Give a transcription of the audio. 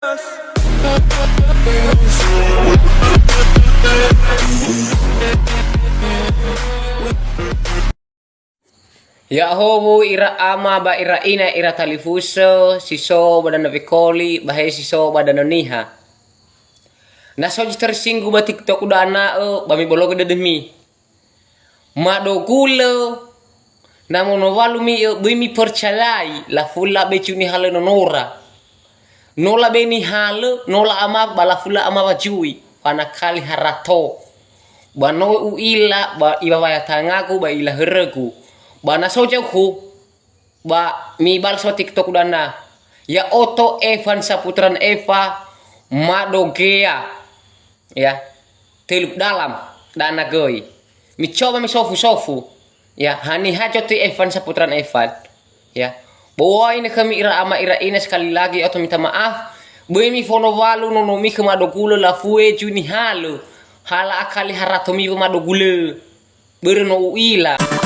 Ya homo ira ama ba ira ina ira talifuso siso badana vikoli bahe siso badana niha. Na soji tersinggu ba TikTok udah ana bami bolog de demi. Mado gulo namun walu mi bimi percayai la fulla be cuni hale nonora. Nola be ni hale nola ama bala fulla ama bajui pana kali harato. Bano u ila ba iba waya tangaku ba ila heregu. Bana soja ku ba mi bal so TikTok dana ya Oto Evan Saputran Eva Madogea ya teluk dalam dana goi mi coba mi sofu ya hani hajo ti Evan Saputran Evan ya bawa ini kami ira ama ira ini sekali lagi atau minta maaf boy mi fono walu nono mi kemadogulo la fue juni halu hala akali haratomi madogulo berno uila.